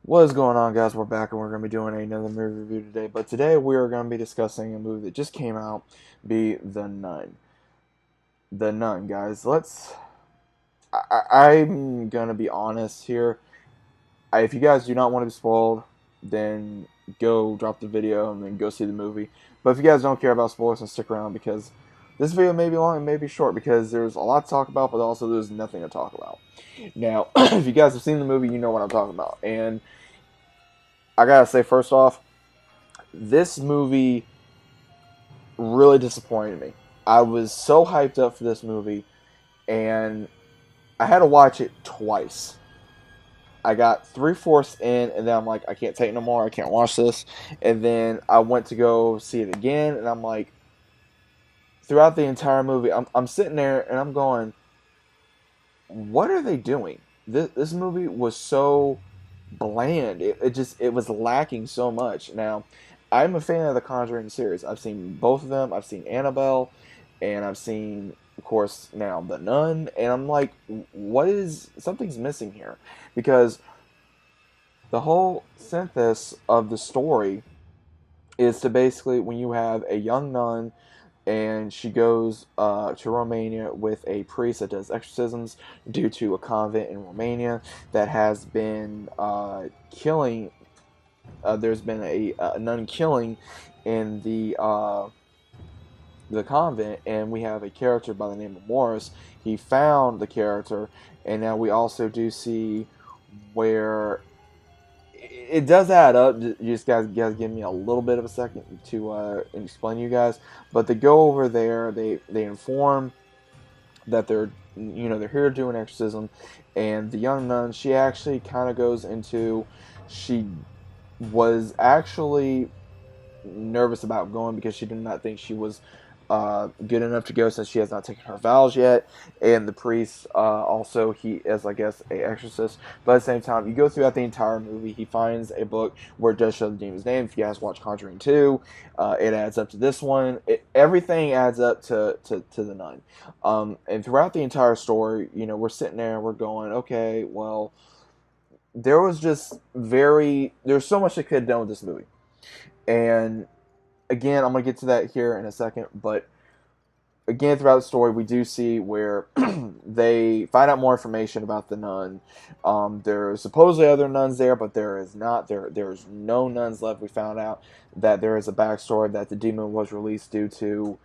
What is going on, guys? We're back and we're going to be doing another movie review today. But today we are going to be discussing a movie that just came out, be The Nun. The Nun, guys. I'm going to be honest here. If you guys do not want to be spoiled, then go drop the video and then go see the movie. But if you guys don't care about spoilers, then stick around because this video may be long and may be short because there's a lot to talk about, but also there's nothing to talk about. Now, if you guys have seen the movie, you know what I'm talking about. And I gotta say, first off, this movie really disappointed me. I was so hyped up for this movie, and I had to watch it twice. I got three-fourths in, and then I'm like, I can't take no more. I can't watch this. And then I went to go see it again, and I'm like, throughout the entire movie, I'm sitting there and I'm going, what are they doing? This movie was so bland. It was lacking so much. Now, I'm a fan of the Conjuring series. I've seen both of them. I've seen Annabelle, and I've seen, of course, now The Nun. And I'm like, what is something's missing here? Because the whole synthesis of the story is to basically when you have a young nun and she goes to Romania with a priest that does exorcisms due to a convent in Romania that has been killing. There's been a nun killing in the convent, and we have a character by the name of Morris. He found the character, and now we also do see where it does add up. You just guys give me a little bit of a second to explain to you guys. But they go over there. They inform that they're here to do an exorcism, and the young nun, she actually kind of goes into, she was actually nervous about going because she did not think she was good enough to go since she has not taken her vows yet. And the priest also, he is, I guess, a exorcist. But at the same time, you go throughout the entire movie, he finds a book where it does show the demon's name. If you guys watch Conjuring 2, it adds up to this one. Everything adds up to the nun. And throughout the entire story, we're sitting there and we're going, okay, well, there's so much they could have done with this movie. And again, I'm going to get to that here in a second, but again, throughout the story, we do see where they find out more information about the nun. There's supposedly other nuns there, but there is not. There's no nuns left. We found out that there is a backstory that the demon was released due to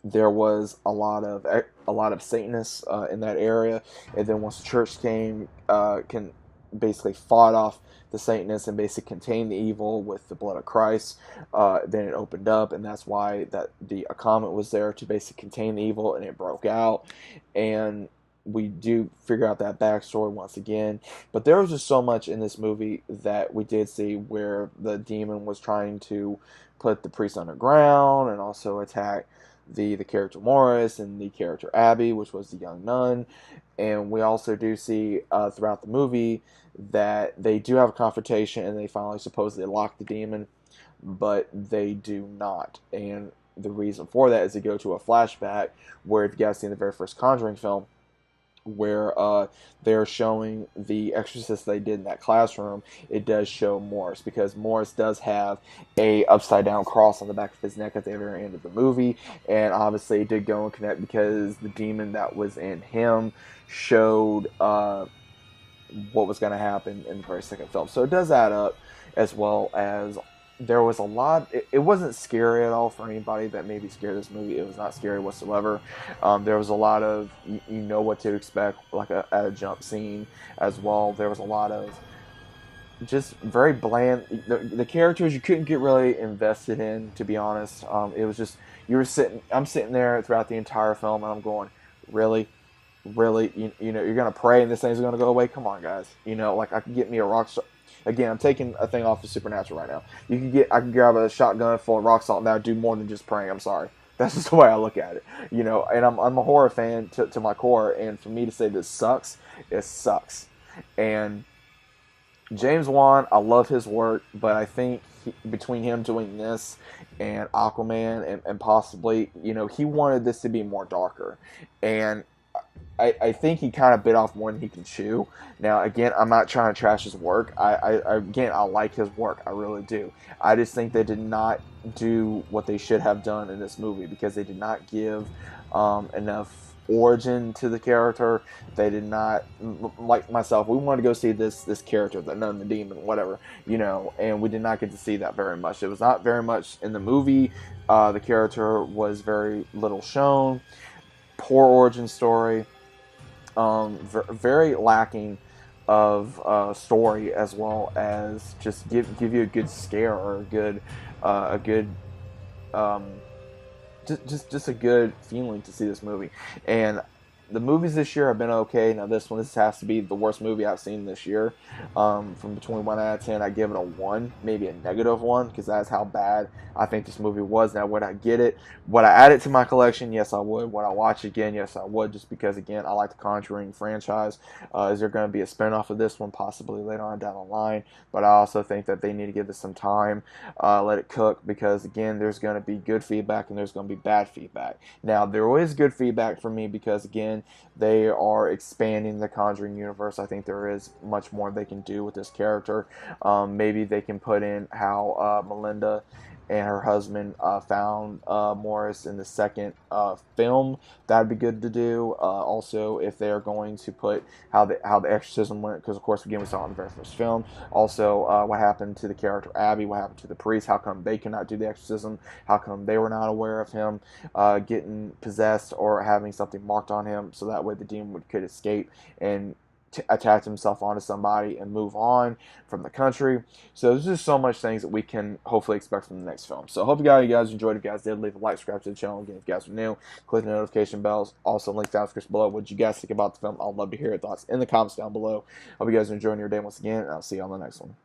there was a lot of Satanists in that area, and then once the church came, can basically fought off the Satanists and basically contained the evil with the blood of Christ. Then it opened up, and that's why that a comet was there to basically contain the evil, and it broke out. And we do figure out that backstory once again. But there was just so much in this movie that we did see where the demon was trying to put the priest underground and also attack the character Morris and the character Abby, which was the young nun. And we also do see throughout the movie that they do have a confrontation and they finally supposedly lock the demon, but they do not. And the reason for that is they go to a flashback where, if you guys seen the very first Conjuring film, where they're showing the exorcist they did in that classroom, it does show Morris, because Morris does have a upside down cross on the back of his neck at the very end of the movie, and obviously it did go and connect because the demon that was in him showed what was going to happen in the very second film. So it does add up, as well as there was a lot. It wasn't scary at all for anybody that maybe scared this movie. It was not scary whatsoever. There was a lot of, you know what to expect, like at a jump scene as well. There was a lot of just very bland. The characters you couldn't get really invested in, to be honest. It was just, I'm sitting there throughout the entire film and I'm going, really? Really, you're gonna pray and this thing's gonna go away? Come on, guys. Like, I can get me a rock salt. Again, I'm taking a thing off of Supernatural right now. I can grab a shotgun full of rock salt and that would do more than just praying. I'm sorry. That's just the way I look at it. And I'm a horror fan to my core, and for me to say this sucks, it sucks. And James Wan, I love his work, but I think between him doing this and Aquaman and possibly, he wanted this to be more darker. And I think he kind of bit off more than he can chew. Now, again, I'm not trying to trash his work. Again, I like his work. I really do. I just think they did not do what they should have done in this movie because they did not give enough origin to the character. They did not, like myself. We wanted to go see this character, the nun, the demon, whatever, and we did not get to see that very much. It was not very much in the movie. The character was very little shown. Poor origin story, very lacking of story, as well as just give you a good scare or a good um, just a good feeling to see this movie. And the movies this year have been okay. Now this has to be the worst movie I've seen this year. From between 1 out of 10, I give it a 1, maybe a -1, because that's how bad I think this movie was. Now, would I get it? Would I add it to my collection? Yes, I would. Would I watch it again? Yes, I would. Just because, again, I like the Conjuring franchise. Is there going to be a spinoff of this one possibly later on down the line? But I also think that they need to give this some time, let it cook, because again, there's going to be good feedback and there's going to be bad feedback. Now, there is good feedback for me because, again, they are expanding the Conjuring universe. I think there is much more they can do with this character. Maybe they can put in how Melinda and her husband found Morris in the second film. That'd be good to do. Also, if they're going to put how the exorcism went, because of course again we saw it in the very first film. Also, what happened to the character Abby? What happened to the priest? How come they cannot do the exorcism? How come they were not aware of him getting possessed or having something marked on him, so that way the demon could escape and attach himself onto somebody and move on from the country. So there's just so much things that we can hopefully expect from the next film. So I hope you guys enjoyed. If you guys did, leave a like, subscribe to the channel. Again, if you guys are new, click the notification bells. Also, link down in the description below. What did you guys think about the film? I'd love to hear your thoughts in the comments down below. Hope you guys are enjoying your day once again, and I'll see you on the next one.